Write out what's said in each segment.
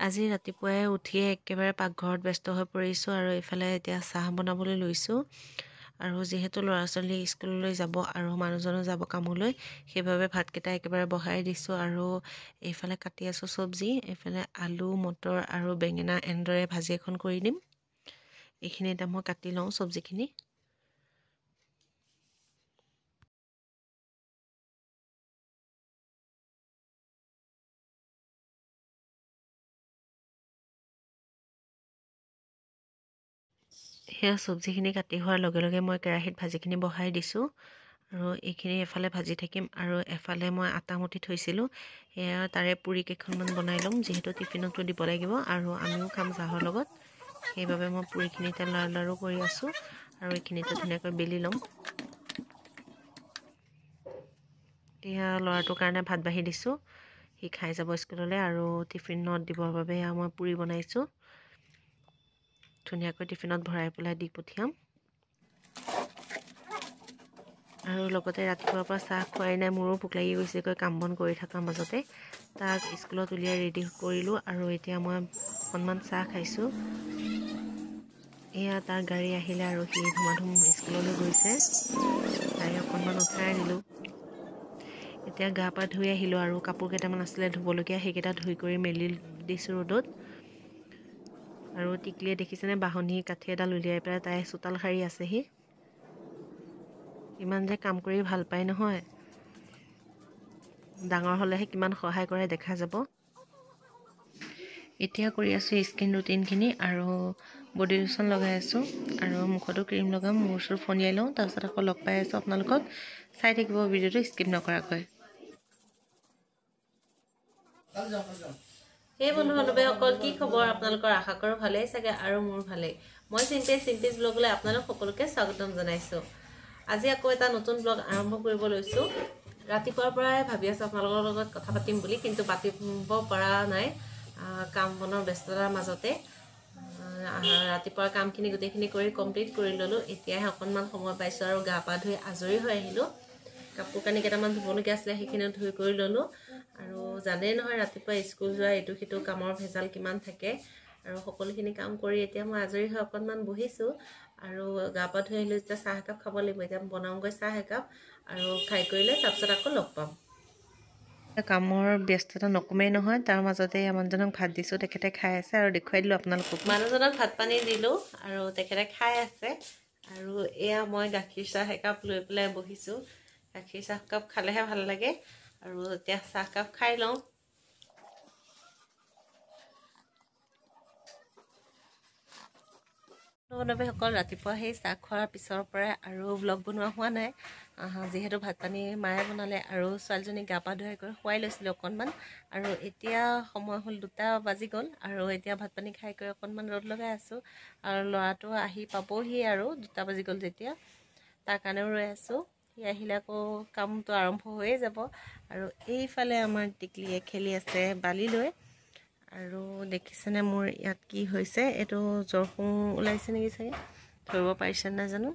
আজি ৰাতিপুৱাই উঠিয়ে একেবাৰে পাকঘৰত ব্যস্ত হৈ পৰিছোঁ আৰু এইফালে এতিয়া চাহ বনাবলৈ লৈছোঁ। আৰু যিহেতু ল'ৰা ছোৱালী স্কুললৈ যাব আৰু মানুহজনো যাব কামলৈ, সেইবাবে ভাতকেইটা একেবাৰে বহাই দিছোঁ। আৰু এইফালে কাটি আছোঁ চব্জি, এইফালে আলু মটৰ আৰু বেঙেনা এনেদৰে ভাজি এখন কৰি দিম। এইখিনি এতিয়া মই কাটি লওঁ চব্জিখিনি। সেয়া চব্জিখিনি কাটি হোৱাৰ লগে লগে মই কেৰাহীত ভাজিখিনি বহাই দিছোঁ। আৰু এইখিনি এফালে ভাজি থাকিম আৰু এফালে মই আটা মুঠি থৈছিলোঁ, সেয়া তাৰে পুৰি কেইখনমান বনাই ল'ম, যিহেতু টিফিনতো দিব লাগিব আৰু আমিও খাম চাহৰ লগত। সেইবাবে মই পুৰিখিনিতে লাৰু লাৰু কৰি আছোঁ আৰু এইখিনিতে ধুনীয়াকৈ বেলি ল'ম। এতিয়া ল'ৰাটোৰ কাৰণে ভাত বাঢ়ি দিছোঁ, সি খাই যাব স্কুললৈ আৰু টিফিনত দিবৰ বাবে মই পুৰি বনাইছোঁ। ধুনীয়াকৈ টিফিনত ভৰাই পেলাই দি পঠিয়াম। আৰু লগতে ৰাতিপুৱাৰ পৰা চাহ খোৱাই নাই, মোৰো ভোক লাগি গৈছেগৈ কাম বন কৰি থকাৰ মাজতে। তাক স্কুলত উলিয়াই ৰেডি কৰিলোঁ আৰু এতিয়া মই অকণমান চাহ খাইছোঁ। এয়া তাৰ গাড়ী আহিলে আৰু সি ধুমাধুম স্কুললৈ গৈছে। তাই অকণমান উঠাই আনিলোঁ। এতিয়া গা পা ধুই আহিলোঁ আৰু কাপোৰ কেইটামান আছিলে ধুবলগীয়া, সেইকেইটা ধুই কৰি মেলি দিছোঁ ৰ'দত। আৰু টিকলিয়ে দেখিছেনে, বাঁহনি কাঠি এডাল উলিয়াই পেলাই তাই চোতাল সাৰি আছেহি। ইমান যে কাম কৰি ভাল পায় নহয়, ডাঙৰ হ'লেহে কিমান সহায় কৰে দেখা যাব। এতিয়া কৰি আছোঁ স্কিন ৰুটিনখিনি আৰু বডি লোচন লগাই আছোঁ আৰু মুখতো ক্ৰীম লগাম, মূৰ চুৰ ফনিয়াই লওঁ, তাৰপিছত আকৌ লগ পাই আছোঁ আপোনালোকক। চাই থাকিব ভিডিঅ'টো স্কিপ নকৰাকৈ। সেই বন্ধু বান্ধৱীসকল, কি খবৰ আপোনালোকৰ? আশা কৰোঁ ভালেই চাগে আৰু মোৰ ভালেই। মই চিম্পিজ ব্লগলৈ আপোনালোক সকলোকে স্বাগতম জনাইছোঁ। আজি আকৌ এটা নতুন ব্লগ আৰম্ভ কৰিব লৈছোঁ। ৰাতিপুৱাৰ পৰাই ভাবি আছোঁ আপোনালোকৰ লগত কথা পাতিম বুলি, কিন্তু পাতিব পৰা নাই কাম বনৰ ব্যস্ততাৰ মাজতে। ৰাতিপুৱাৰ কামখিনি গোটেইখিনি কৰি কমপ্লিট কৰি ল'লোঁ। এতিয়াহে অকণমান সময় পাইছোঁ আৰু গা পা ধুই আজৰি হৈ আহিলোঁ। কাপোৰ কানি কেইটামান ধুবলগীয়া আছিলে, সেইখিনিও ধুই কৰি ল'লোঁ। আৰু জানেই নহয়, ৰাতিপুৱা স্কুল যোৱা ইটো সিটো কামৰ ভেজাল কিমান থাকে। আৰু সকলোখিনি কাম কৰি এতিয়া মই আজৰি হৈ অকণমান বহিছোঁ আৰু গা পা ধুই আহিলোঁ। যেতিয়া চাহ একাপ খাব লাগিব, এতিয়া বনাওঁগৈ চাহ একাপ আৰু খাই কৰিলে তাৰপিছত আকৌ লগ পাম। কামৰ ব্যস্ততা নকমেই নহয়, তাৰ মাজতে মানুহজনক ভাত দিছোঁ, তেখেতে খাই আছে আৰু দেখুৱাই দিলোঁ আপোনালোকক। মানুহজনক ভাত পানী দিলোঁ আৰু তেখেতে খাই আছে। আৰু এয়া মই গাখীৰ চাহ একাপ লৈ পেলাই বহিছোঁ। গাখীৰ চাহকাপ খালেহে ভাল লাগে আৰু এতিয়া চাহকাপ খাই লওঁ। সকল, ৰাতিপুৱা সেই চাহ খোৱাৰ পিছৰ পৰাই আৰু ব্লগ বনোৱা হোৱা নাই, যিহেতু ভাত পানী মায়ে বনালে আৰু ছোৱালীজনীক গা পা ধুৱাই কৰি শুৱাই লৈছিলোঁ অকণমান। আৰু এতিয়া সময় হ'ল 2টা বাজি গ'ল আৰু এতিয়া ভাত পানী খাই কৰি অকণমান ৰ'দ লগাই আছোঁ। আৰু ল'ৰাটো আহি পাবহি আৰু 2টা বাজি গ'ল যেতিয়া, তাৰ কাৰণেও ৰৈ আছোঁ। সি আহিলে আকৌ কামটো আৰম্ভ হৈয়ে যাব। আৰু এইফালে আমাৰ টিকলিয়ে খেলি আছে বালি লৈ। আৰু দেখিছেনে মোৰ ইয়াত কি হৈছে, এইটো জৰখুং ওলাইছে নেকি চাগে, ধৰিব পাৰিছে নাজানো।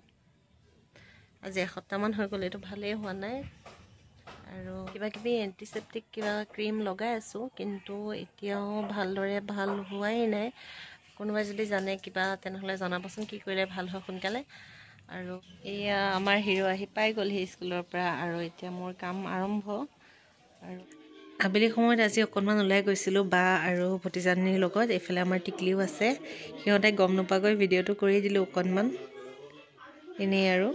আজি এসপ্তাহমান হৈ গ'ল, এইটো ভালেই হোৱা নাই। আৰু কিবা কিবি এণ্টিছেপ্টিক কিবা ক্ৰীম লগাই আছোঁ, কিন্তু এতিয়াও ভালদৰে ভাল হোৱাই নাই। কোনোবাই যদি জানে কিবা, তেনেহ'লে জনাবচোন কি কৰিলে ভাল হয় সোনকালে। আৰু এয়া আমাৰ হিৰো আহি পাই গ'লহি স্কুলৰ পৰা আৰু এতিয়া মোৰ কাম আৰম্ভ। আৰু আবেলি সময়ত আজি অকণমান ওলাই গৈছিলোঁ বা আৰু ভতিজাজনীৰ লগত। এইফালে আমাৰ টিকলিও আছে, সিহঁতে গম নোপোৱাকৈ ভিডিঅ'টো কৰি দিলোঁ অকণমান এনেই। আৰু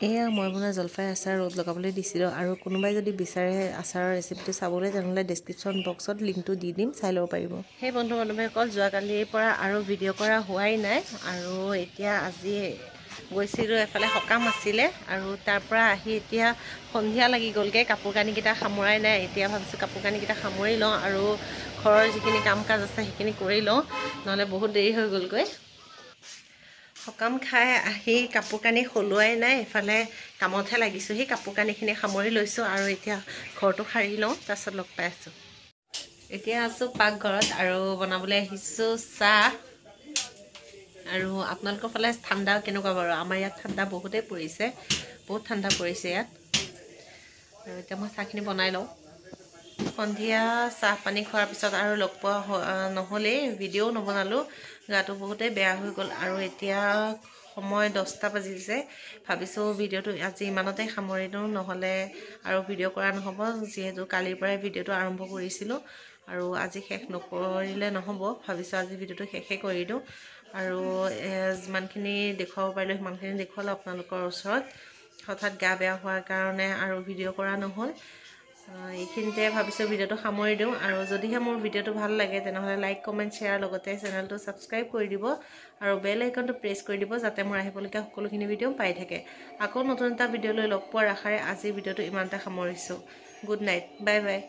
এয়া মই বনোৱা জলফাই আচাৰ ৰ'দ লগাবলৈ দিছিলোঁ। আৰু কোনোবাই যদি বিচাৰে আচাৰৰ ৰেচিপিটো চাবলৈ, তেনেহ'লে ডেছক্ৰিপশ্যন বক্সত লিংকটো দি দিম, চাই ল'ব পাৰিব। সেই বন্ধু বান্ধৱীসকল, যোৱাকালিৰ পৰা আৰু ভিডিঅ' কৰা হোৱাই নাই। আৰু এতিয়া আজি গৈছিলোঁ, এফালে সকাম আছিলে আৰু তাৰ পৰা আহি এতিয়া সন্ধিয়া লাগি গ'লগৈ। কাপোৰ কানিকেইটা সামৰাই নাই। এতিয়া ভাবিছোঁ কাপোৰ কানিকেইটা সামৰি লওঁ আৰু ঘৰৰ যিখিনি কাম কাজ আছে সেইখিনি কৰি লওঁ, নহ'লে বহুত দেৰি হৈ গ'লগৈ। সকাম খাই আহি কাপোৰ কানি সলোৱাই নাই, এফালে কামতহে লাগিছোঁ। সেই কাপোৰ কানিখিনি সামৰি লৈছোঁ আৰু এতিয়া ঘৰটো সাৰি লওঁ, তাৰপিছত লগ পাই আছোঁ। এতিয়া আছোঁ পাকঘৰত আৰু বনাবলৈ আহিছোঁ চাহ। আৰু আপোনালোকৰ ফালে ঠাণ্ডা কেনেকুৱা বাৰু? আমাৰ ইয়াত ঠাণ্ডা বহুতেই পৰিছে, বহুত ঠাণ্ডা পৰিছে ইয়াত। আৰু এতিয়া মই চাহখিনি বনাই লওঁ। সন্ধিয়া চাহ পানী খোৱাৰ পিছত আৰু লগ পোৱা নহ'লেই ভিডিঅ'ও নবনালোঁ গাটো বহুতেই বেয়া হৈ গ'ল আৰু এতিয়া সময় 10টা বাজিছে ভাবিছোঁ ভিডিঅ'টো আজি ইমানতে সামৰি দিওঁ নহ'লে আৰু ভিডিঅ' কৰা নহ'ব যিহেতু কালিৰ পৰাই ভিডিঅ'টো আৰম্ভ কৰিছিলোঁ আৰু আজি শেষ নকৰিলে নহ'ব ভাবিছোঁ আজি ভিডিঅ'টো শেষে কৰি দিওঁ আৰু যিমানখিনি দেখুৱাব পাৰিলোঁ সিমানখিনি দেখুৱালোঁ আপোনালোকৰ ওচৰত হঠাৎ গা বেয়া হোৱাৰ কাৰণে আৰু ভিডিঅ' কৰা নহ'ল এইখিনিতে ভাবিছোঁ ভিডিঅ'টো সামৰি দিওঁ আৰু যদিহে মোৰ ভিডিঅ'টো ভাল লাগে তেনেহ'লে লাইক কমেণ্ট শ্বেয়াৰ লগতে চেনেলটো ছাবস্ক্ৰাইব কৰি দিব আৰু বেল আইকনটো প্ৰেছ কৰি দিব যাতে মোৰ আহিবলগীয়া সকলোখিনি ভিডিঅ' পাই থাকে আকৌ নতুন এটা ভিডিঅ' লৈ লগ পোৱাৰ আশাৰে আজি ভিডিঅ'টো ইমানতে সামৰিছোঁ গুড নাইট বাই বাই